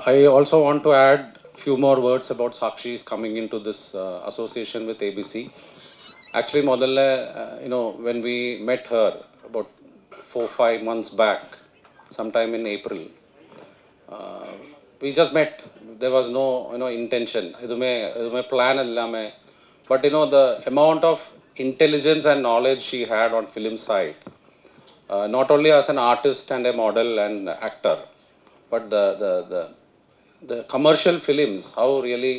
I also want to add a few more words about Sakshi's coming into this association with ABC. Actually, Modalla, when we met her about 4-5 months back, sometime in April, uh, we just met. There was no, intention. Idume plan illame. But the amount of intelligence and knowledge she had on film side, not only as an artist and a model and actor, but the commercial films, how really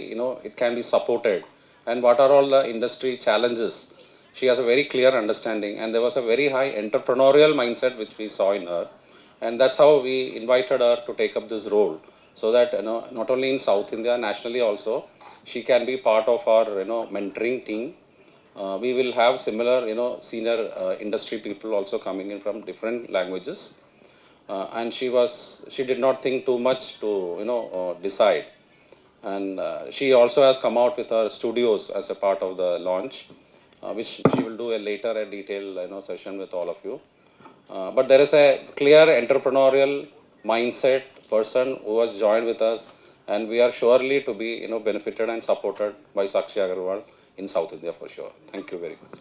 it can be supported, and what are all the industry challenges. She has a very clear understanding, and there was a very high entrepreneurial mindset which we saw in her, and that's how we invited her to take up this role, so that not only in South India, nationally also, she can be part of our mentoring team. We will have similar senior industry people also coming in from different languages, and she did not think too much to decide, and she also has come out with her studios as a part of the launch, which she will do a later a detailed session with all of you. But there is a clear entrepreneurial mindset person who has joined with us, and we are surely to be benefited and supported by Sakshi Agarwal in South India for sure. Thank you very much.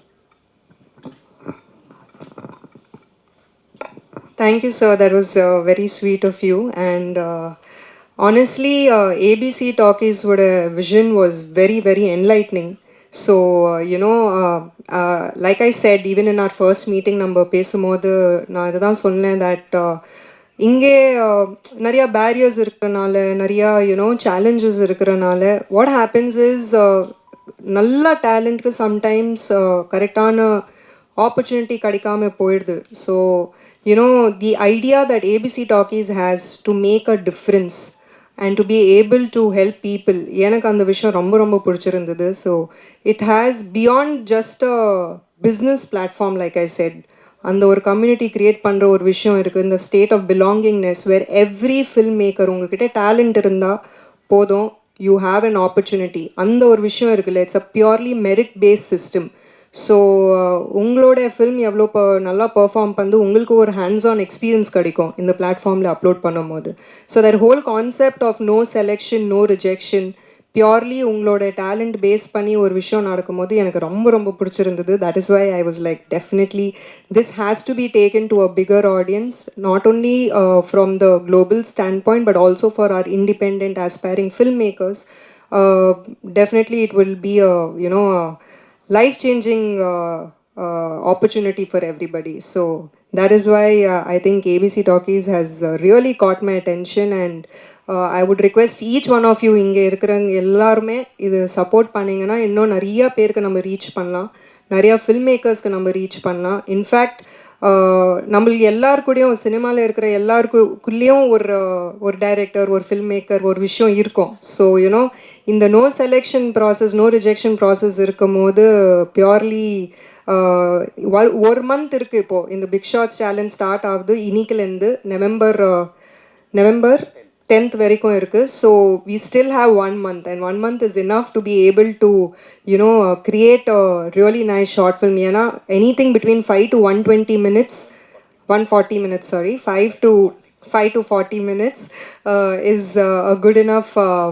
Thank you, sir. That was very sweet of you. And honestly, ABC Talkies' vision was very, very enlightening. So, like I said, even in our first meeting, நம்ம பேசும்போது நான் இதை தான் சொன்னேன் that இங்கே நிறையா barriers இருக்கிறனால நிறையா சேலஞ்சஸ் இருக்கிறனால what happens is நல்ல டேலண்ட்க்கு சம்டைம்ஸ் கரெக்டான ஆப்பர்ச்சுனிட்டி கிடைக்காம போயிடுது. So the idea that ABC Talkies has to make a difference and to be able to help people, எனக்கு அந்த விஷயம் ரொம்ப ரொம்ப பிடிச்சிருந்தது. So it has beyond just a business platform, like I said, அந்த ஒரு கம்யூனிட்டி க்ரியேட் பண்ணுற ஒரு விஷயம் இருக்குது, இந்த state of belongingness where every film maker உங்ககிட்ட டேலண்ட் இருந்தால் போதும், யூ ஹாவ் அன் ஆப்பர்ச்சுனிட்டி. அந்த ஒரு விஷயம் இருக்குல்ல, it's a purely merit based system. So உங்களோட ஃபில்ம் எவ்வளோ நல்லா பர்ஃபார்ம் பண்ணி உங்களுக்கு ஒரு ஹேண்ட்ஸ் ஆன் எக்ஸ்பீரியன்ஸ் கிடைக்கும் இந்த பிளாட்ஃபார்மில் அப்லோட் பண்ணும்போது. So that whole concept of no selection, no rejection, purely உங்களோட டேலண்ட் பேஸ் பண்ணி ஒரு விஷயம் நடக்கும்போது எனக்கு ரொம்ப ரொம்ப பிடிச்சிருந்தது. That is why I was like definitely this has to be taken to a bigger audience, not only from the global stand point but also for our independent aspiring filmmakers. Definitely it will be a life-changing opportunity for everybody. So that is why I think ABC Talkies has really caught my attention, and I would request each one of you இங்கே இருக்கிறவங்க எல்லாருமே இது support பண்ணிங்கன்னா இன்னும் நிறையா பேருக்கு நம்ம reach பண்ணலாம், நிறையா ஃபில்ம் மேக்கர்ஸ்க்கு நம்ம ரீச் பண்ணலாம். இன்ஃபேக்ட் நம்மளுக்கு எல்லாருக்கூடையும் சினிமாவில் இருக்கிற எல்லாருக்குள்ளேயும் ஒரு டைரக்டர், ஒரு ஃபில்ம் மேக்கர், ஒரு விஷயம் இருக்கும். ஸோ இந்த no selection process, no rejection process இருக்கும் போது பியூர்லி ஒரு மந்த் இருக்குது இப்போது. இந்த பிக் ஷாட்ஸ் சேலஞ்ச் ஸ்டார்ட் ஆகுது இன்னிக்கிலேருந்து நவம்பர் 10th வரைக்கும் இருக்குது. So we still have 1 month, and 1 month is enough to be able to create a really nice short film. ஏன்னா anything between 5 to 120 minutes, 140 minutes, sorry, 5 to 40 minutes is a good enough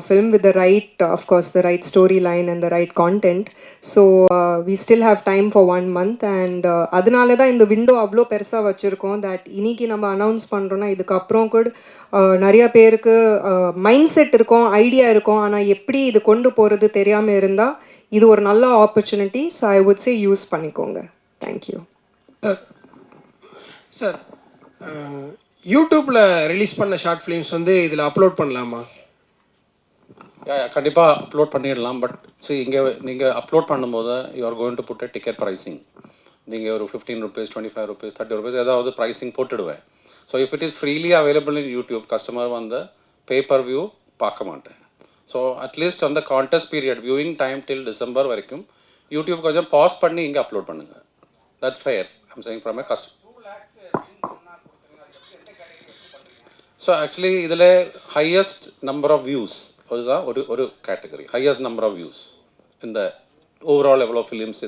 film with the right, of course, the right storyline and the right content. So we still have time for 1 month, and அதனால தான் இந்த window அவ்வளோ பெருசாக வச்சுருக்கோம். That இன்னைக்கு நம்ம announce பண்ணுறோன்னா இதுக்கப்புறம் கூட நிறையா பேருக்கு மைண்ட் செட் இருக்கும், ஐடியா இருக்கும், ஆனால் எப்படி இது கொண்டு போகிறது தெரியாமல் இருந்தால் இது ஒரு நல்ல opportunity. So I would say use பண்ணிக்கோங்க. Thank you sir. யூடியூப்பில் ரிலீஸ் பண்ண ஷார்ட் ஃபிலிம்ஸ் வந்து இதில் அப்லோட் பண்ணலாமா? கண்டிப்பாக அப்லோட் பண்ணிடலாம். பட் இங்கே நீங்கள் அப்லோட் பண்ணும்போது you are going to put a ticket pricing. நீங்கள் ஒரு 15 rupees, 25 rupees, 30 rupees ஏதாவது ப்ரைஸிங் போட்டுடுவேன். So if it is freely available in YouTube, customer வந்து பேப்பர் வியூ பார்க்க மாட்டேன். ஸோ அட்லீஸ்ட் அந்த contest period viewing time till December வரைக்கும் YouTube கொஞ்சம் பாஸ் பண்ணி இங்கே அப்லோட் பண்ணுங்கள். That's fair. I'm saying from a customer. So actually இதில் ஹையஸ்ட் நம்பர் ஆஃப் வியூஸ் அதுதான் ஒரு category. Highest number of views இந்த ஓவரால் எவ்வளோ ஃபிலிம்ஸ்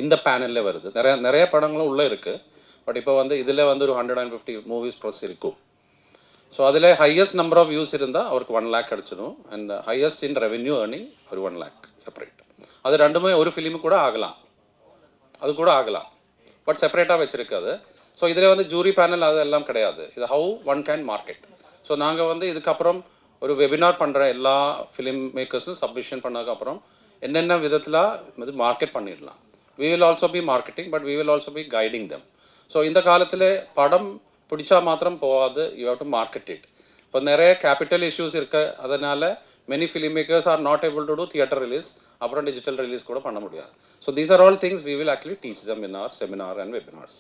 இந்த பேனலில் வருது. நிறைய படங்களும் உள்ளே இருக்குது. பட் இப்போ வந்து இதில் வந்து ஒரு 150 மூவிஸ் ப்ளஸ் இருக்கும். ஸோ அதில் ஹையஸ்ட் நம்பர் ஆஃப் வியூஸ் இருந்தால் அவருக்கு 1 lakh கிடச்சிடும். And highest in revenue earning ஒரு 1 lakh செப்பரேட். அது ரெண்டுமே ஒரு ஃபிலிமு கூட ஆகலாம், அது கூட ஆகலாம், பட் செப்பரேட்டாக வச்சுருக்காது. ஸோ இதில் வந்து ஜூரி பேனல் அதெல்லாம் கிடையாது. இது how one can market. So நாங்கள் வந்து இதுக்கப்புறம் ஒரு வெபினார் பண்ணுற எல்லா ஃபிலிம் மேக்கர்ஸும் சப்மிஷன் பண்ணதுக்கப்புறம் என்னென்ன விதத்தில் வந்து மார்க்கெட் பண்ணிடலாம். We will also be marketing, but we will also be guiding them. So இந்த காலத்தில் படம் பிடிச்சா மாத்திரம் போகாது, you have to market it. இப்போ நிறைய கேபிட்டல் இஷ்யூஸ் இருக்கு, அதனால் many film makers are not able to do theater release, அப்புறம் டிஜிட்டல் ரிலீஸ் கூட பண்ண முடியாது. So these are all things we will actually teach them in our seminar and webinars.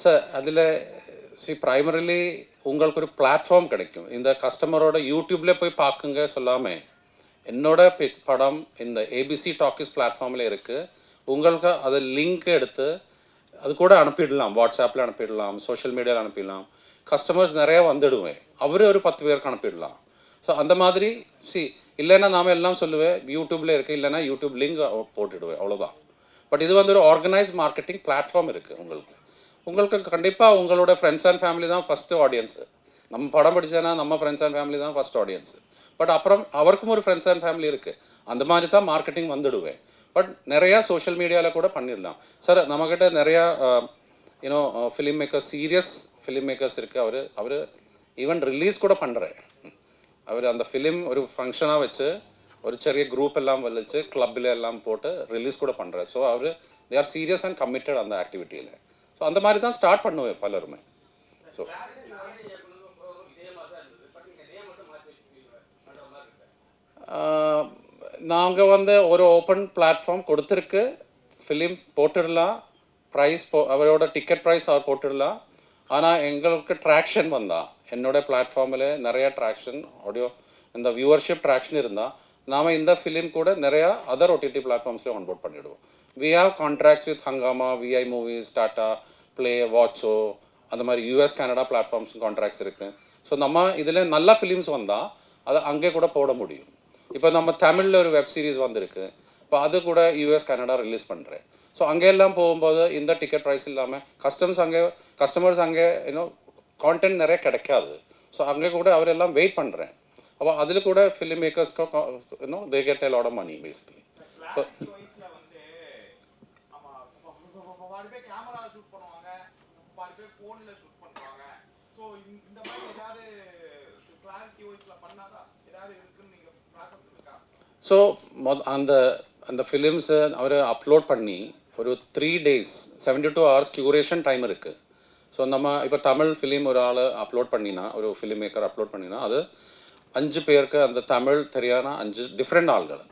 Sir அதில் primarily உங்களுக்கு ஒரு platform கிடைக்கும். இந்த கஸ்டமரோட யூடியூப்லேயே போய் பார்க்குங்க சொல்லாமல் என்னோட படம் இந்த ஏபிசி டாக்கிஸ் பிளாட்ஃபார்மில் இருக்குது. உங்களுக்கு அதை லிங்க் எடுத்து அது கூட அனுப்பிடலாம், வாட்ஸ்அப்பில் அனுப்பிடலாம், சோஷியல் மீடியாவில் அனுப்பிடலாம். கஸ்டமர்ஸ் நிறையா வந்துடுவேன், அவர் ஒரு 10 பேருக்கு அனுப்பிடலாம். ஸோ அந்த மாதிரி இல்லைன்னா நாம் எல்லாம் சொல்லுவேன் யூடியூப்பில் இருக்குது, இல்லைன்னா யூடியூப் லிங்க் போட்டுடுவேன், அவ்வளோதான். பட் இது வந்து ஒரு ஆர்கனைஸ் மார்க்கெட்டிங் பிளாட்ஃபார்ம் இருக்குது உங்களுக்கு. உங்களுக்கு கண்டிப்பாக உங்களோட ஃப்ரெண்ட்ஸ் அண்ட் ஃபேமிலி தான் ஃபஸ்ட்டு ஆடியன்ஸு. நம்ம படம் படித்தேன்னா நம்ம ஃப்ரெண்ட்ஸ் அண்ட் ஃபேமிலி தான் ஃபஸ்ட் ஆடியன்ஸு. பட் அப்புறம் அவருக்கும் ஒரு ஃப்ரெண்ட்ஸ் அண்ட் ஃபேமிலி இருக்குது, அந்த மாதிரி தான் மார்க்கெட்டிங் வந்துடுவேன். பட் நிறையா சோஷியல் மீடியாவில் கூட பண்ணிடலாம் சார். நம்மக்கிட்ட நிறையா you know film makers, serious film makers இருக்குது. அவர் ஈவன் ரிலீஸ் கூட பண்ணுறேன். அவர் அந்த ஃபிலிம் ஒரு ஃபங்க்ஷனாக வச்சு ஒரு சிறிய குரூப் எல்லாம் வலிச்சு கிளப்பில் எல்லாம் போட்டு ரிலீஸ் கூட பண்ணுறாரு. ஸோ அவர் they are serious and committed அந்த ஆக்டிவிட்டியில். ஸோ அந்த மாதிரி தான் ஸ்டார்ட் பண்ணுவேன் பலருமே. ஸோ நாங்கள் வந்து ஒரு ஓப்பன் பிளாட்ஃபார்ம் கொடுத்துருக்கு, ஃபிலிம் போட்டுடலாம், ப்ரைஸ் அவரோட டிக்கெட் ப்ரைஸ் அவர் போட்டுடலாம். ஆனால் எங்களுக்கு ட்ராக்ஷன் வந்தால் என்னோடய பிளாட்ஃபார்மில் நிறையா ட்ராக்ஷன் ஆடியோ இந்த வியூவர்ஷிப் ட்ராக்ஷன் இருந்தால் நாம் இந்த ஃபிலிம் கூட நிறையா அதர் ஓடிடி பிளாட்ஃபார்ம்ஸ்லேயும் ஆன்போர்ட் பண்ணிவிடுவோம். We have contracts with Hungama, Vi movies, Tata play, Watcho, அந்த மாதிரி யூஎஸ் கனடா பிளாட்ஃபார்ம்ஸ் கான்ட்ராக்ட்ஸ் இருக்குது. ஸோ நம்ம இதில் நல்ல ஃபிலிம்ஸ் வந்தால் அதை அங்கே கூட போட முடியும். இப்போ நம்ம தமிழில் ஒரு வெப் சீரிஸ் வந்திருக்கு, இப்போ அது கூட யூஎஸ் கனடா ரிலீஸ் பண்ணுறேன். ஸோ அங்கெல்லாம் போகும்போது இந்த டிக்கெட் ப்ரைஸ் இல்லாமல் கஸ்டமர்ஸ் அங்கே இன்னும் கான்டென்ட் நிறைய கிடைக்காது. ஸோ அங்கே கூட அவரெல்லாம் வெயிட் பண்ணுறேன். அப்போ அதில் கூட ஃபிலிம் மேக்கர்ஸ்க்கு இன்னும் they get a lot of money basically. So so அந்த அந்த ஃபிலிம்ஸை அவர் அப்லோட் பண்ணி ஒரு 3 days 72 hours க்யூரேஷன் டைம் இருக்குது. ஸோ நம்ம இப்போ தமிழ் ஃபிலிம் ஒரு ஆள் அப்லோட் பண்ணினா, ஒரு ஃபிலிம் மேக்கர் அப்லோட் பண்ணினா, அது 5 பேருக்கு அந்த தமிழ் தெரியாத 5 டிஃப்ரெண்ட் ஆள்கள்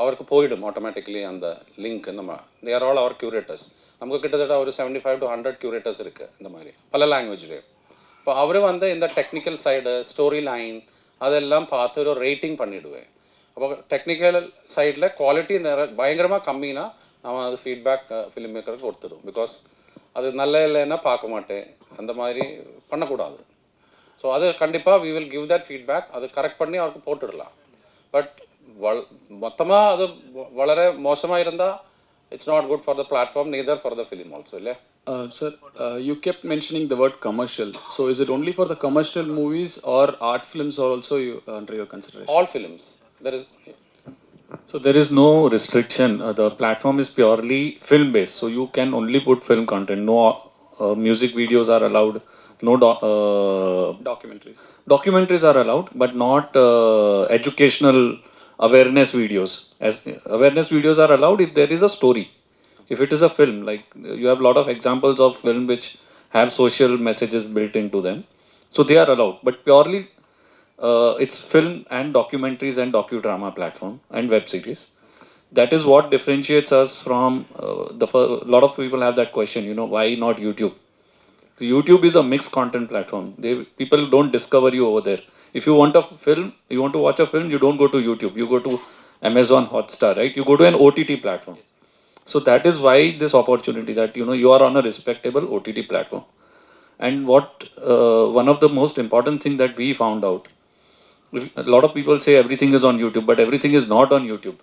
அவருக்கு போயிடும் ஆட்டோமேட்டிக்கலி அந்த லிங்க். நம்ம தே ஆர் ஆல் அவர் க்யூரேட்டர்ஸ். நமக்கு கிட்டத்தட்ட ஒரு 75 to 100 க்யூரேட்டர்ஸ் இருக்குது இந்த மாதிரி பல லாங்குவேஜ்லேயே. இப்போ அவர் வந்து இந்த டெக்னிக்கல் சைடு, ஸ்டோரி லைன் அதெல்லாம் பார்த்து ஒரு ரேட்டிங் பண்ணிவிடுவேன். அப்போ டெக்னிக்கல் சைடில் குவாலிட்டி பயங்கரமாக கம்மினா நான் அது ஃபீட்பேக் ஃபிலிம் மேக்கருக்கு கொடுத்துடும். பிகாஸ் அது நல்ல இல்லைன்னா பார்க்க மாட்டேன், அந்த மாதிரி பண்ணக்கூடாது. ஸோ அது கண்டிப்பாக we will give that feedback, அது கரெக்ட் பண்ணி அவருக்கு போட்டுடலாம். பட் மொத்தமாக அது வளர மோசமாக இருந்தால் it's not good for the platform, neither for the film also, இல்லையா? Sir, you kept mentioning the word commercial. So is it only for the commercial movies or art films are also under your consideration? All films. There is. So there is no restriction. The platform is purely film based. So you can only put film content. No music videos are allowed. No Documentaries. documentaries are allowed, but not educational awareness videos. As awareness videos are allowed if there is a story. If it is a film, like you have a lot of examples of film which have social messages built into them, so they are allowed. But purely it's film and documentaries and docudrama platform and web series. That is what differentiates us from a lot of people have that question, you know, why not YouTube? So YouTube is a mixed content platform. People don't discover you over there. If you want a film, you want to watch a film, you don't go to YouTube. You go to Amazon Hotstar, right? You go to an OTT platform. So that is why this opportunity that, you know, you are on a respectable OTT platform. And what one of the most important thing that we found out, a lot of people say everything is on YouTube, but everything is not on YouTube.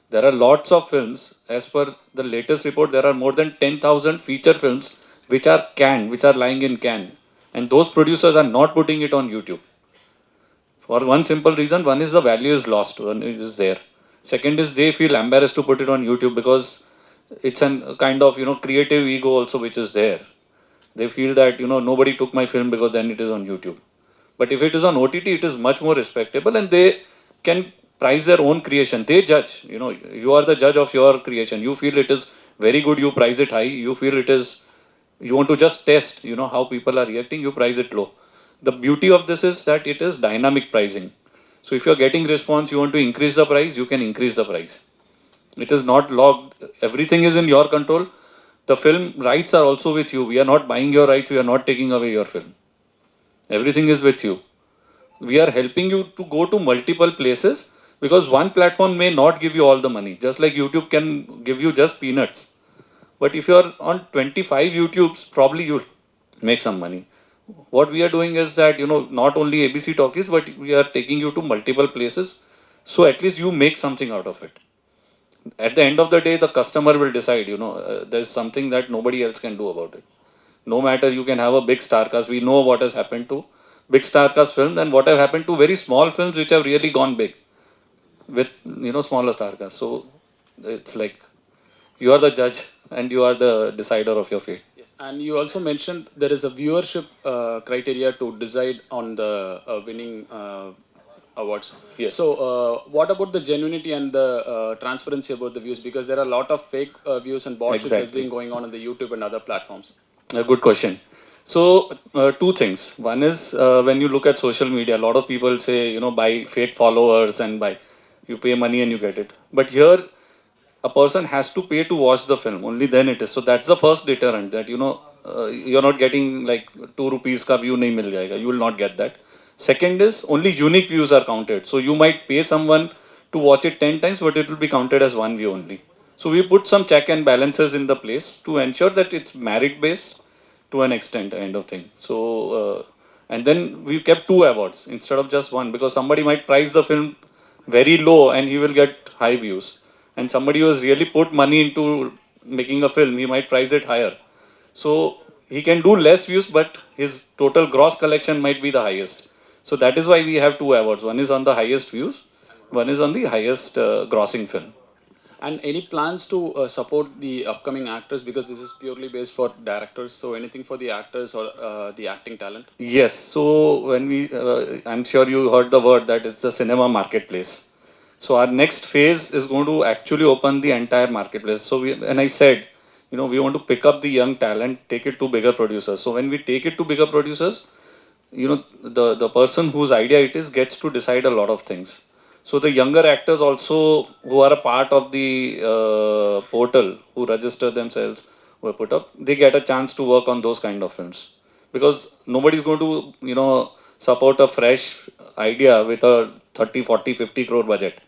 There are lots of films. As per the latest report, there are more than 10,000 feature films which are canned, which are lying in can. And those producers are not putting it on YouTube. For one simple reason, one is the value is lost, one is there. Second is they feel embarrassed to put it on YouTube because it's a kind of, creative ego also which is there. They feel that, nobody took my film because then it is on YouTube. But if it is on OTT, it is much more respectable and they can price their own creation. They judge, you are the judge of your creation. You feel it is very good, you price it high. You feel it is, you want to just test, how people are reacting, you price it low. The beauty of this is that it is dynamic pricing. So if you're getting response, you want to increase the price, you can increase the price. It is not logged. Everything is in your control. The film rights are also with you. We are not buying your rights. We are not taking away your film. Everything is with you. We are helping you to go to multiple places because one platform may not give you all the money. Just like YouTube can give you just peanuts. But if you are on 25 YouTubes, probably you'll make some money. What we are doing is that, not only ABC Talkies, but we are taking you to multiple places. So at least you make something out of it. At the end of the day, the customer will decide, there's something that nobody else can do about it. No matter you can have a big star cast, we know what has happened to big star cast films and what have happened to very small films which have really gone big with, smaller star cast. So it's like you are the judge and you are the decider of your fate. Yes, and you also mentioned there is a viewership criteria to decide on the winning awards. Yes. So, what about the genuinity and the transparency about the views? Because there are a lot of fake views and bots which has Exactly. been going on the YouTube and other platforms. A good question. So, two things. One is when you look at social media, a lot of people say, buy fake followers and buy, you pay money and you get it. But here, a person has to pay to watch the film. Only then it is. So that's the first deterrent that, you're not getting like 2 rupees ka view nahi mil jayega. You will not get that. Second is only unique views are counted. So you might pay someone to watch it 10 times, but it will be counted as one view only. So we put some check and balances in the place to ensure that it's merit based to an extent kind of thing. So and then we kept 2 awards instead of just one because somebody might price the film very low and he will get high views. And somebody who has really put money into making a film, he might price it higher. So he can do less views, but his total gross collection might be the highest. So that is why we have 2 awards. One is on the highest views, one is on the highest grossing film. And any plans to support the upcoming actors, because this is purely based for directors? So anything for the actors or the acting talent? Yes. So when we, I'm sure you heard the word that it's the cinema marketplace. So our next phase is going to actually open the entire marketplace. So and I said, we want to pick up the young talent, take it to bigger producers. So when we take it to bigger producers, the person whose idea it is gets to decide a lot of things. So the younger actors also who are a part of the portal, who register themselves, who are put up, they get a chance to work on those kind of films. Because nobody is going to, support a fresh idea with a 30, 40, 50 crore budget.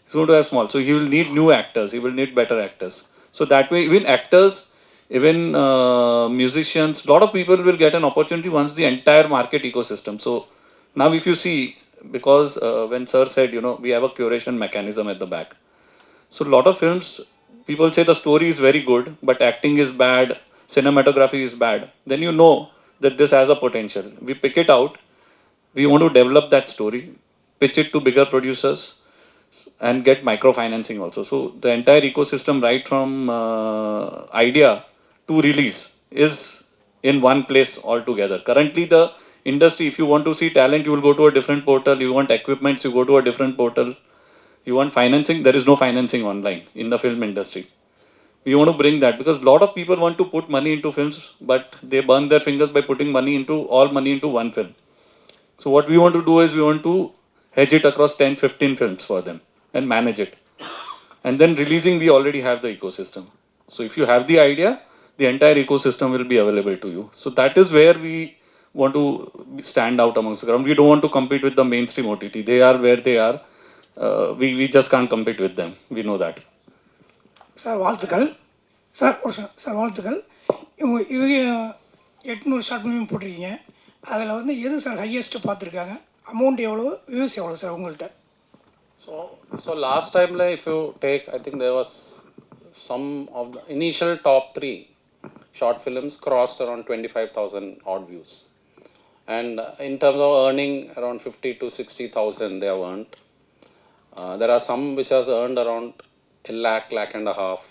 He's going to have small. So he will need new actors. He will need better actors. So that way, even actors, even musicians, a lot of people will get an opportunity once the entire market ecosystem. So now if you see, because when sir said, we have a curation mechanism at the back. So a lot of films, people say the story is very good, but acting is bad, cinematography is bad. Then you know that this has a potential. We pick it out. We want to develop that story, pitch it to bigger producers, and get microfinancing also. So the entire ecosystem, right from idea to release, is in one place altogether. Currently, the industry, if you want to see talent, you will go to a different portal. You want equipments, you go to a different portal. You want financing, there is no financing online in the film industry. We want to bring that because a lot of people want to put money into films, but they burn their fingers by putting all money into one film. So what we want to do is we want to hedge it across 10, 15 films for them and manage it. And then releasing, we already have the ecosystem. So if you have the idea, the entire ecosystem will be available to you. So that is where we want to stand out amongst the crowd. We don't want to compete with the mainstream OTT. They are where they are. We just can't compete with them. We know that. Sir வாழ்த்துக்கள். Sir sir வாழ்த்துக்கள். இவங்க 800 short film போட்டிருக்கீங்க. அதில் வந்து எது sir highest பார்த்துருக்காங்க? Amount எவ்வளோ, views எவ்வளோ சார் உங்கள்கிட்ட? So last time, like, if you take, I think there was some of the initial top 3 short films crossed around 25,000 odd views. And in terms of earning, around 50 to 60,000 they have earned. There are some which has earned around a lakh and a half,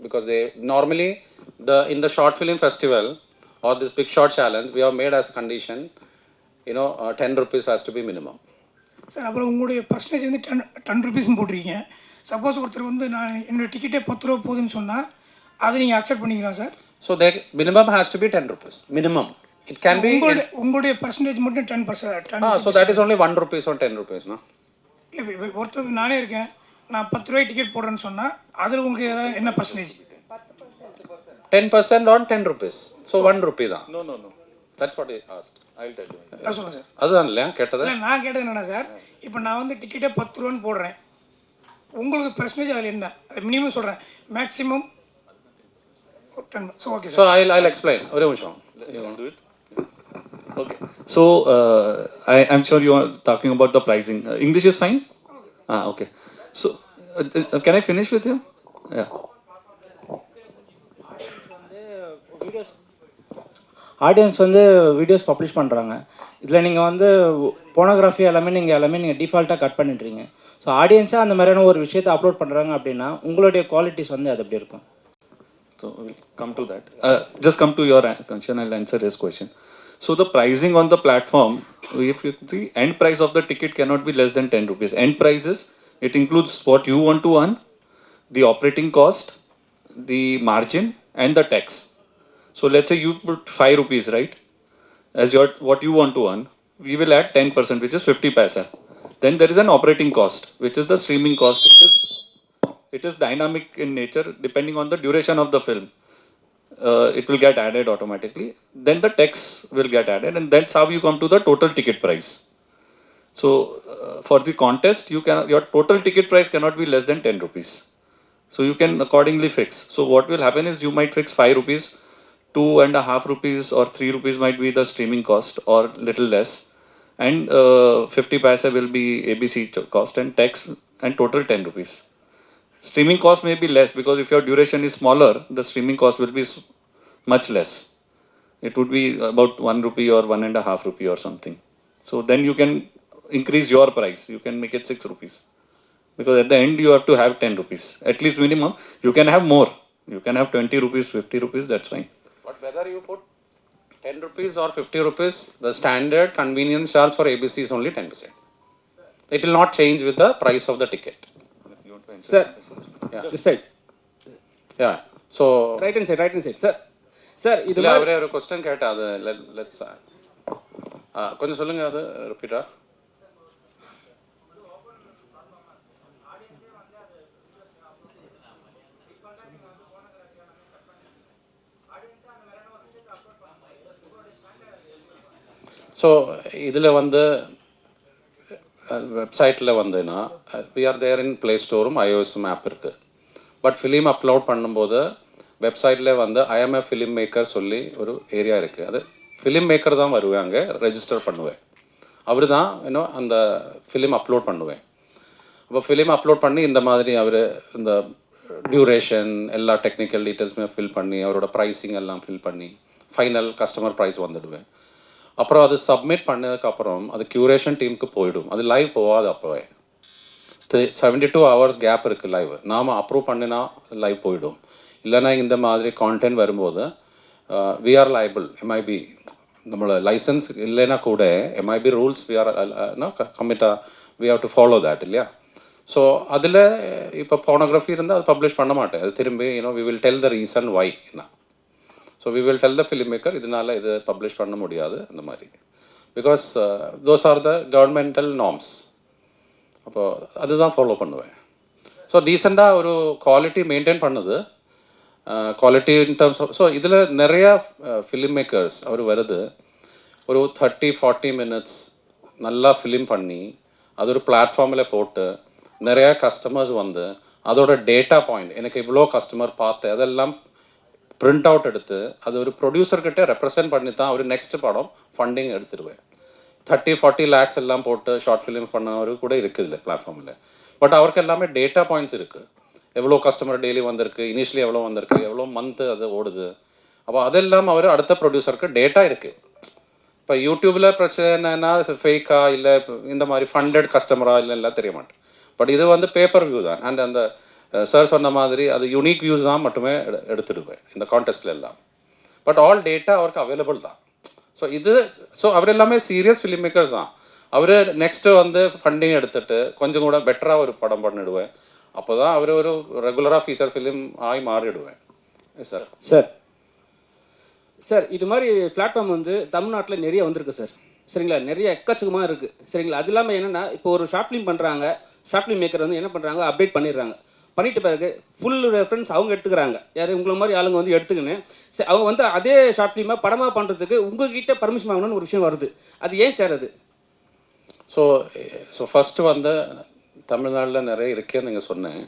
because they normally in the short film festival or this big short challenge, we have made as a condition, 10 rupees has to be minimum. Sir அப்புறம் உங்களுடைய percentage வந்து 10 ருபீஸ்னு போட்டிருக்கீங்க. Suppose ஒருத்தர் வந்து நான் என்னோடய டிக்கெட்டே 10 ரூபா போகுதுன்னு சொன்னால் அதை நீங்கள் அக்செப்ட் பண்ணிக்கலாம் sir? So the minimum has to be 10 rupees. Minimum. It can be. உங்களுடைய பர்சன்டேஜ் மட்டும் 10%. So that is only 1 rupees or 10 rupees, no? இல்லை ஒருத்தர் நானே இருக்கேன், நான் 10 ரூபாய் டிக்கெட் போடுறேன்னு சொன்னால் அதில் உங்களுக்கு ஏதாவது என்ன percentage? 10% on 10 rupees. So 1 rupee தான். No. That's what he asked. I'll tell you. சொல்லுங்கள் சார். அதுதான் இல்லையா கேட்டது? இல்லை நான் கேட்டது என்னென்னா சார், இப்போ நான் வந்து டிக்கெட்டே 10 ரூபான்னு போடுறேன், உங்களுக்கு பர்சன்டேஜ் அதில் என்ன? அது மினிமம் சொல்கிறேன், maximum 10. So okay sir. So I'll explain. ஒரு நிமிஷம். You want to do it? Okay. So I'm sure you are talking about the pricing. English is fine? Okay. So can I finish with you? Yeah. Audience வந்து videos publish பண்ணுறாங்க. இதில் நீங்கள் வந்து pornography எல்லாமே நீங்கள் டிஃபால்ட்டாக கட் பண்ணிட்டுறீங்க. ஸோ ஆடியன்ஸாக அந்த மாதிரியான ஒரு விஷயத்தை அப்லோட் பண்ணுறாங்க அப்படின்னா உங்களுடைய குவாலிட்டிஸ் வந்து அது எப்படி இருக்கும்? So we'll come to that. Just come to your question. I'll answer this question. So the pricing on the platform, if you the end price of the ticket cannot be less than 10 rupees. End prices, it includes what you want to earn, the operating cost, the margin, and the tax. So let's say you put 5 rupees, right, as what you want to earn. We will add 10%, which is 50 paisa. Then there is an operating cost, which is the streaming cost. It is dynamic in nature, depending on the duration of the film. It will get added automatically. Then the tax will get added, and that's how you come to the total ticket price. So for the contest, your total ticket price cannot be less than 10 rupees. So you can accordingly fix. So what will happen is you might fix 5 rupees, 2.5 rupees or 3 rupees might be the streaming cost or little less, and 50 paisa will be ABC cost, and tax and total 10 rupees. Streaming cost may be less because if your duration is smaller, the streaming cost will be much less. It would be about 1 rupee or 1.5 rupee or something. So then you can increase your price. You can make it 6 rupees. Because at the end you have to have 10 rupees. At least minimum. You can have more. You can have 20 rupees, 50 rupees, that's fine. But whether you put 10 rupees or 50 rupees, the standard convenience charge for ABC is only 10%. It will not change with the price of the ticket. Sir, Yeah. this side. Yeah. So Right hand side. Sir, இது இல்ல அவரே ஒரு question கேட்டா, அது let's கொஞ்சம் சொல்லுங்க, அது ரிப்பீட்டா. So இதில் வந்து வெப்சைட்டில் வந்துன்னா we are there in play ஸ்டோரும் iOSம் ஆப் இருக்குது. பட் ஃபிலிம் அப்லோட் பண்ணும்போது வெப்சைட்டில் வந்து ஐஎம்ஏ ஃபிலிம் மேக்கர் சொல்லி ஒரு ஏரியா இருக்குது. அது ஃபிலிம் மேக்கர் தான் வருவாங்க, ரெஜிஸ்டர் பண்ணுவேன். அவர் தான் அந்த ஃபிலிம் அப்லோட் பண்ணுவேன். அப்போ ஃபிலிம் அப்லோட் பண்ணி இந்த மாதிரி அவர் இந்த டியூரேஷன் எல்லா டெக்னிக்கல் டீட்டெயில்ஸுமே ஃபில் பண்ணி அவரோட ப்ரைஸிங் எல்லாம் ஃபில் பண்ணி ஃபைனல் கஸ்டமர் ப்ரைஸ் வந்துடுவேன். அப்புறம் அது சப்மிட் பண்ணதுக்கப்புறம் அது க்யூரேஷன் டீமுக்கு போயிடும். அது லைவ் போகாது. அப்போவே 72 hours கேப் இருக்குது லைவ். நாம் அப்ரூவ் பண்ணினா லைவ் போயிடும். இல்லைனா இந்த மாதிரி கான்டென்ட் வரும்போது வி ஆர் லைபிள். எம்ஐபி நம்மளோட லைசன்ஸ் இல்லைன்னா கூட MIB rules we are we have to follow that இல்லையா. ஸோ அதில் இப்போ போனோகிராஃபி இருந்தால் அது பப்ளிஷ் பண்ண மாட்டேன். அது திரும்பி we will tell the reason why. So we will tell the film maker இதனால் இது பப்ளிஷ் பண்ண முடியாது அந்த மாதிரி. Because those are the governmental norms. அப்போது அதுதான் ஃபாலோ பண்ணுவேன். ஸோ டீசெண்டாக ஒரு குவாலிட்டி மெயின்டைன் பண்ணுது. Quality in terms of so இதில் நிறையா ஃபிலிம் மேக்கர்ஸ் அவர் வருது. ஒரு 30-40 minutes நல்லா ஃபிலிம் பண்ணி அது ஒரு பிளாட்ஃபார்மில் போட்டு நிறையா கஸ்டமர்ஸ் வந்து அதோட டேட்டா பாயிண்ட் எனக்கு இவ்வளோ கஸ்டமர் பார்த்து அதெல்லாம் பிரிண்ட் அவுட் எடுத்து அது ஒரு ப்ரொடியூசர்கிட்ட ரெப்ரசென்ட் பண்ணி தான் அவர் நெக்ஸ்ட் படம் ஃபண்டிங் எடுத்துடுவேன். 30-40 lakhs எல்லாம் போட்டு ஷார்ட் ஃபிலிம் பண்ணவர் கூட இருக்குது இல்லை பிளாட்ஃபார்மில். பட் அவருக்கு எல்லாமே டேட்டா பாயிண்ட்ஸ் இருக்குது. எவ்வளோ கஸ்டமர் டெய்லி வந்திருக்கு, இனிஷியலி எவ்வளோ வந்திருக்கு, எவ்வளோ மந்த்து அது ஓடுது. அப்போ அதெல்லாம் அவர் அடுத்த ப்ரொடியூசருக்கு டேட்டா இருக்குது. இப்போ யூடியூப்பில் பிரச்சனைனா ஃபேக்கா இல்லை இந்த மாதிரி ஃபண்டட் கஸ்டமரா இல்லைலாம் தெரிய மாட்டேன். பட் இது வந்து பேப்பர் வியூ தான். அண்ட் அந்த சார் சொன்ன மாதிரி அது யூனிக் வியூஸ் தான் மட்டுமே எடுத்துடுவேன் இந்த கான்டெஸ்ட்டில் எல்லாம். பட் ஆல் டேட்டா அவருக்கு அவைலபிள் தான். ஸோ அவர் எல்லாமே சீரியஸ் ஃபிலிம் மேக்கர்ஸ் தான். அவர் நெக்ஸ்ட்டு வந்து ஃபண்டிங் எடுத்துகிட்டு கொஞ்சம் கூட பெட்டராக ஒரு படம் பண்ணிடுவேன். அப்போ தான் அவர் ஒரு ரெகுலராக ஃபீச்சர் ஃபிலிம் ஆகி மாறிடுவேன். சார் சார் இது மாதிரி பிளாட்ஃபார்ம் வந்து தமிழ்நாட்டில் நிறைய வந்திருக்கு சார். சரிங்களா, நிறைய எக்கச்சக்கமாக இருக்குது. சரிங்களா, அது இல்லாமல் என்னென்னா இப்போ ஒரு ஷார்ட் ஃபிலிம் பண்ணுறாங்க, ஷார்ட் ஃபிலிம் மேக்கர் வந்து என்ன பண்ணுறாங்க, அப்டேட் பண்ணிடுறாங்க. பண்ணிட்டு பிறகு ஃபுல் ரெஃபரன்ஸ் அவங்க எடுத்துக்கிறாங்க. யார் உங்களை மாதிரி ஆளுங்க வந்து எடுத்துக்கின்னு அவங்க வந்து அதே ஷார்ட் ஃபிலிமாக படமாக பண்ணுறதுக்கு உங்ககிட்ட பர்மிஷன் வாங்கணும்னு ஒரு விஷயம் வருது. அது ஏன் சார் அது? ஸோ ஃபஸ்ட்டு வந்து தமிழ்நாட்டில் நிறைய இருக்கேன்னு நீங்கள் சொன்னேன்.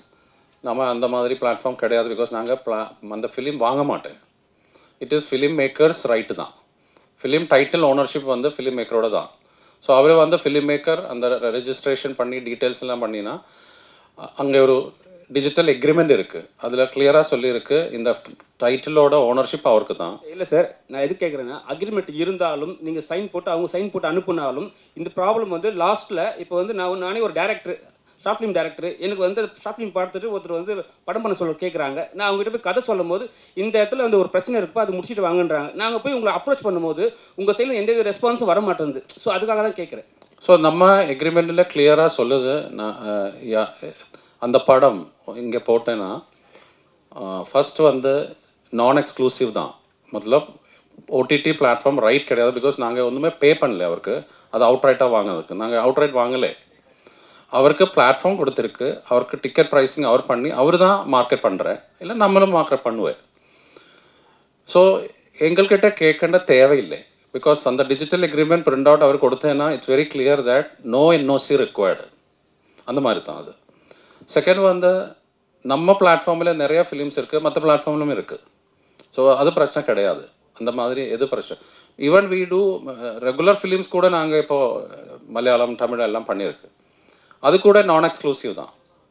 நம்ம அந்த மாதிரி பிளாட்ஃபார்ம் கிடையாது. பிகாஸ் நாங்கள் அந்த ஃபிலிம் வாங்க மாட்டேன். It is film makers right தான். ஃபிலிம் டைட்டில் ஓனர்ஷிப் வந்து ஃபிலிம் மேக்கரோட தான். ஸோ அவர் வந்து ஃபிலிம் மேக்கர் அந்த ரெஜிஸ்ட்ரேஷன் பண்ணி டீட்டெயில்ஸ் எல்லாம் பண்ணினா அங்கே ஒரு டிஜிட்டல் எக்ரிமெண்ட் இருக்குது. அதில் கிளியராக சொல்லியிருக்கு இந்த டைட்டிலோட ஓனர்ஷிப் அவருக்கு தான். இல்லை சார், நான் எது கேட்குறேன்னா அக்ரிமெண்ட் இருந்தாலும் நீங்கள் சைன் போட்டு அவங்க சைன் போட்டு அனுப்புனாலும் இந்த ப்ராப்ளம் வந்து லாஸ்ட்டில் இப்போ வந்து நானே ஒரு டேரக்டர், ஷார்ட் ஃபிலிம் டேரக்டர், எனக்கு வந்து ஷார்ட் ஃபிலிம் பார்த்துட்டு ஒருத்தர் வந்து படம் பண்ண சொல்ல கேட்குறாங்க. நான் அவங்ககிட்ட போய் கதை சொல்லும் போது இந்த இடத்துல வந்து ஒரு பிரச்சனை இருக்குப்போ அது முடிச்சுட்டு வாங்கன்றாங்க. நாங்கள் போய் உங்களை அப்ரோச் பண்ணும்போது உங்கள் சைடில் எந்த ரெஸ்பான்ஸும் வர மாட்டேங்குது. ஸோ அதுக்காக தான் கேட்குறேன். ஸோ நம்ம எக்ரிமெண்ட்டில் கிளியராக சொல்லுது. நான் அந்த படம் இங்கே போட்டேன்னா ஃபஸ்ட்டு வந்து நான் எக்ஸ்க்ளூசிவ் தான். மத்தலப் ஓடிடி பிளாட்ஃபார்ம் ரைட் கிடையாது. பிகாஸ் நாங்கள் ஒன்றுமே பே பண்ணல அவருக்கு. அது அவுட்ரைட்டாக வாங்கினதுக்கு நாங்கள் அவுட்ரைட் வாங்கலை. அவருக்கு பிளாட்ஃபார்ம் கொடுத்துருக்கு. அவருக்கு டிக்கெட் ப்ரைஸிங் அவர் பண்ணி அவர் தான் மார்க்கெட் பண்ணுறேன், இல்லை நம்மளும் மார்க்கெட் பண்ணுவேன். ஸோ எங்கள்கிட்ட கேட்கண்ட தேவையில்லை. பிகாஸ் அந்த டிஜிட்டல் எக்ரிமெண்ட் பிரிண்ட் அவுட் அவர் கொடுத்தேன்னா it's very clear that no NOC required. அந்த மாதிரி தான் அது. செகண்ட் வந்து நம்ம பிளாட்ஃபார்மில் நிறையா ஃபிலிம்ஸ் இருக்குது, மற்ற பிளாட்ஃபார்ம்லும் இருக்குது. ஸோ அது பிரச்சனை கிடையாது. அந்த மாதிரி எது பிரச்சனை. Even we do regular films கூட நாங்கள் இப்போது மலையாளம் தமிழ் எல்லாம் பண்ணியிருக்கு. அது கூட நான் எக்ஸ்க்ளூசிவ் தான்.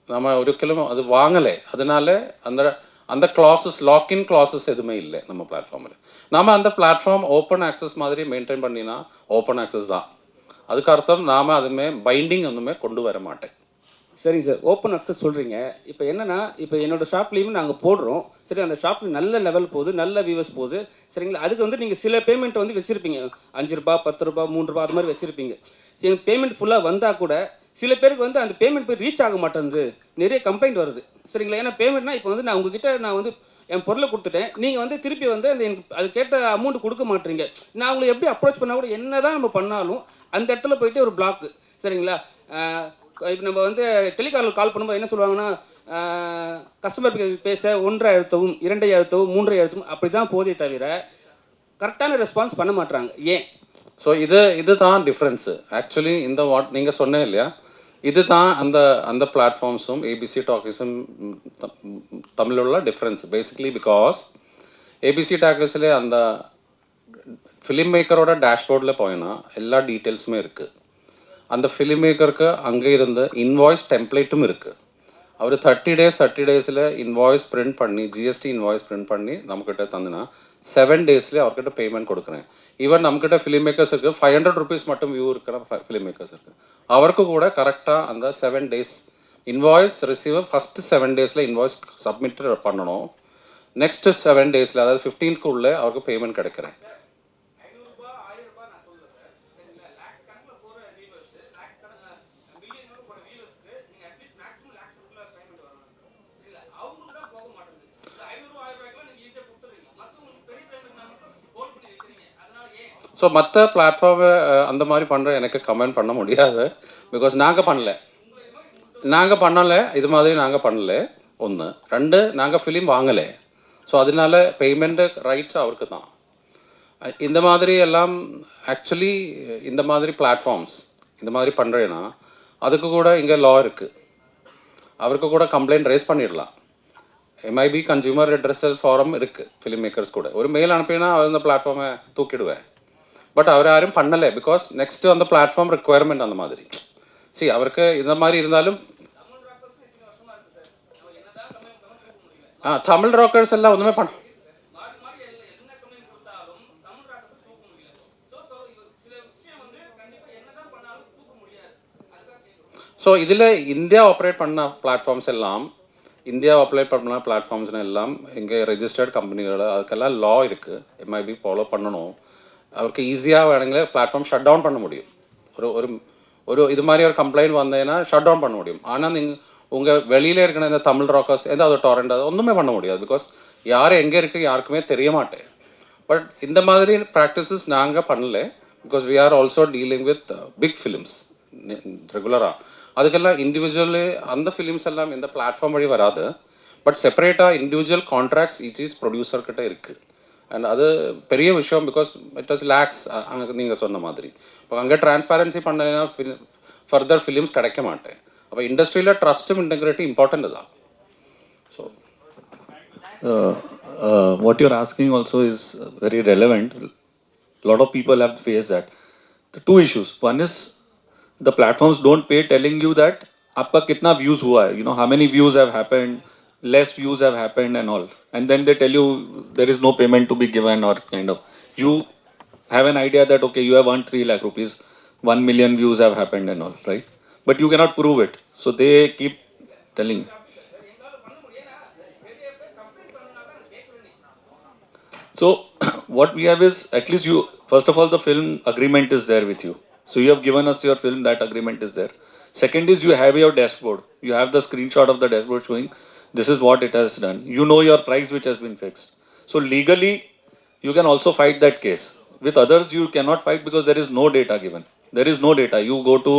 நம்ம ஒரு கிலோ அது வாங்கலை. அதனால அந்த அந்த கிளாஸஸ் லாக்இன் கிளாஸஸ் எதுவுமே இல்லை நம்ம பிளாட்ஃபார்மில். நாம் அந்த பிளாட்ஃபார்ம் ஓப்பன் ஆக்சஸ் மாதிரி மெயின்டைன் பண்ணினா ஓப்பன் ஆக்சஸ் தான். அதுக்கு அர்த்தம் நாம் அதுமே பைண்டிங் ஒன்றுமே கொண்டு வர மாட்டேன். சரிங்க சார், ஓப்பன் அக்சஸ் சொல்கிறீங்க. இப்போ என்னென்னா இப்போ என்னோடய ஷார்ட் ஃபிலிம் நாங்கள் போடுறோம். சரி, அந்த ஷார்ட் ஃபிலிம் நல்ல லெவல் போகுது, நல்ல வியூவர்ஸ் போகுது. சரிங்களா, அதுக்கு வந்து நீங்கள் சில பேமெண்ட் வந்து வச்சுருப்பீங்க. 5 ரூபா 10 ரூபா 3 ரூபா அது மாதிரி வச்சுருப்பீங்க. சரி, பேமெண்ட் ஃபுல்லாக வந்தால் கூட சில பேருக்கு வந்து அந்த பேமெண்ட் போய் ரீச் ஆக மாட்டேங்குது. நிறைய கம்ப்ளைண்ட் வருது. சரிங்களா, ஏன்னா பேமெண்ட்னா இப்போ வந்து நான் உங்ககிட்ட நான் வந்து என் பொருளை கொடுத்துட்டேன், நீங்கள் வந்து திருப்பி வந்து அந்த எனக்கு அது கேட்ட அமௌண்ட் கொடுக்க மாட்டீங்க. நான் உங்களை எப்படி அப்ரோச் பண்ணால் கூட என்ன தான் நம்ம பண்ணாலும் அந்த இடத்துல போயிட்டு ஒரு பிளாக்கு. சரிங்களா, இப்போ நம்ம வந்து டெலிகாலில் கால் பண்ணும்போது என்ன சொல்லுவாங்கன்னா, கஸ்டமர் பேச 1 அழுத்தவும் 2 அழுத்தவும் 3 அழுத்தவும் அப்படி தான் போதே தவிர கரெக்டான ரெஸ்பான்ஸ் பண்ண மாட்டாங்க. ஏன்? ஸோ இதுதான் டிஃப்ரென்ஸு ஆக்சுவலி. இந்த வாட் நீங்கள் சொன்னேன் இல்லையா, இதுதான் அந்த அந்த பிளாட்ஃபார்ம்ஸும் ஏபிசி டாக்கீஸும் தமிழோட டிஃப்ரென்ஸ் பேசிக்லி. பிகாஸ் ஏபிசி டாக்கீஸில் அந்த ஃபிலிம் மேக்கரோட டேஷ்போர்டில் போயினா எல்லா டீட்டெயில்ஸுமே இருக்குது. அந்த ஃபிலிம் மேக்கருக்கு அங்கே இருந்த இன்வாய்ஸ் டெம்ப்ளேட்டும் இருக்குது. அவர் 30 டேஸில் இன்வாய்ஸ் பிரிண்ட் பண்ணி ஜிஎஸ்டி இன்வாய்ஸ் பிரிண்ட் பண்ணி நம்மக்கிட்ட தந்துனா 7 டேஸ்லேயே அவர்கிட்ட பேமெண்ட் கொடுக்குறேன். ஈவன் நம்மக்கிட்ட ஃபிலிம் மேக்கர்ஸ் இருக்குது 500 ருபீஸ் மட்டும் வியூ இருக்கிற ஃபிலிம் மேக்கர்ஸ் இருக்குது. அவருக்கு கூட கரெக்டாக அந்த 7 டேஸ் இன்வாய்ஸ் ரிசீவர் ஃபஸ்ட்டு 7 டேஸில் இன்வாய்ஸ் சப்மிட் பண்ணணும். நெக்ஸ்ட்டு 7 டேஸில் அதாவது 15th உள்ளே அவருக்கு பேமெண்ட் கிடைக்கிறேன். ஸோ மற்ற பிளாட்ஃபார்மை அந்த மாதிரி பண்ணுற எனக்கு கமெண்ட் பண்ண முடியாது. பிகாஸ் நாங்கள் பண்ணலை இது மாதிரி நாங்கள் பண்ணலை. 1 2 நாங்கள் ஃபிலிம் வாங்கலை. ஸோ அதனால பேமெண்ட்டு ரைட்ஸ் அவருக்கு தான். இந்த மாதிரி எல்லாம் ஆக்சுவலி இந்த மாதிரி பிளாட்ஃபார்ம்ஸ் இந்த மாதிரி பண்ணுறேன்னா அதுக்கு கூட இங்கே லா இருக்குது. அவருக்கு கூட கம்ப்ளைண்ட் ரைஸ் பண்ணிடலாம். எம்ஐபி கன்சியூமர் ரெட்ரஸல் ஃபாரம் இருக்குது ஃபிலிம் மேக்கர்ஸ் கூட. ஒரு மெயில் அனுப்பினா அந்த பிளாட்ஃபார்மை தூக்கிடுவேன். பட் அவர் யாரும் பண்ணலை. பிகாஸ் நெக்ஸ்ட்டு அந்த பிளாட்ஃபார்ம் ரிக்குவயர்மெண்ட் அந்த மாதிரி. அவருக்கு இந்த மாதிரி இருந்தாலும் தமிழ் ராக்கர்ஸ் எல்லாம் ஒன்றுமே பண்ண ஸோ இதில் இந்தியா ஆப்ரேட் பண்ண பிளாட்ஃபார்ம்ஸ் எல்லாம் இந்தியா ஆப்ரேட் பண்ண பிளாட்ஃபார்ம்ஸ்னு எல்லாம் இங்கே ரெஜிஸ்டர்ட் கம்பெனிகள் அதுக்கெல்லாம் லா இருக்குது எம்ஐபி ஃபாலோ பண்ணணும். அவருக்கு ஈஸியாக வேணுங்களே பிளாட்ஃபார்ம் ஷட் டவுன் பண்ண முடியும். ஒரு ஒரு ஒரு இது மாதிரி ஒரு கம்ப்ளைண்ட் வந்ததுன்னா ஷட் டவுன் பண்ண முடியும். ஆனால் நீங்கள் உங்கள் வெளியில் இருக்கிற இந்த தமிழ் ராக்கர்ஸ் ஏதாவது டொரண்ட் அது ஒன்றுமே பண்ண முடியாது. பிகாஸ் யார் எங்கே இருக்குது யாருக்குமே தெரிய மாட்டேன். பட் இந்த மாதிரி ப்ராக்டிசஸ் நாங்கள் பண்ணல. Because we are also dealing with big films ரெகுலராக. அதுக்கெல்லாம் இண்டிவிஜுவலு அந்த ஃபிலிம்ஸ் எல்லாம் இந்த பிளாட்ஃபார்ம் வழி வராது. பட் செப்பரேட்டாக இண்டிவிஜுவல் கான்ட்ராக்ட்ஸ் ஈச் ப்ரொடியூசர்கிட்ட இருக்குது. அண்ட் அது பெரிய விஷயம். பிகாஸ் இட் வாஸ் லேக்ஸ் அங்கே நீங்கள் சொன்ன மாதிரி. இப்போ அங்கே டிரான்ஸ்பேரன்சி பண்ணலைன்னா ஃபர்தர் ஃபிலிம்ஸ் கிடைக்க மாட்டேன். அப்போ இண்டஸ்ட்ரியில் ட்ரஸ்ட்டும் இன்டெகிரிட்டி இம்பார்ட்டண்ட் தான். So what you're asking also is very relevant. A lot of people have faced that. The two issues. One is the platforms don't pay telling you that आपका कितना views हुआ है, you know, how many views have happened, less views have happened and all. And then they tell you there is no payment to be given or kind of. You have an idea that, okay, you have earned 3 lakh rupees, 1 million views have happened and all, right? But you cannot prove it. So they keep telling you. So what we have is, at least you, first of all, the film agreement is there with you. So you have given us your film, that agreement is there. Second is you have your dashboard. You have the screenshot of the dashboard showing this is what it has done. You know your price which has been fixed. So legally, you can also fight that case. With others, you cannot fight because there is no data given. There is no data. You go to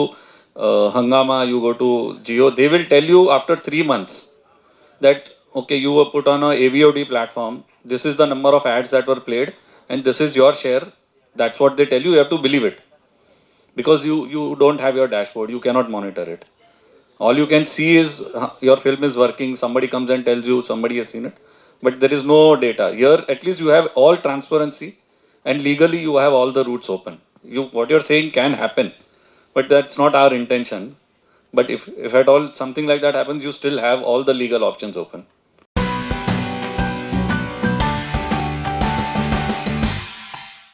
Hangama, you go to Jio, they will tell you after 3 months that, okay, you were put on a AVOD platform. This is the number of ads that were played and this is your share. That's what they tell you. You have to believe it. Because you don't have your dashboard, you cannot monitor it. All you can see is your film is working, somebody comes and tells you somebody has seen it, but there is no data. Here, at least you have all transparency and legally you have all the routes open. What you're saying can happen, but that's not our intention. But if at all something like that happens, you still have all the legal options open.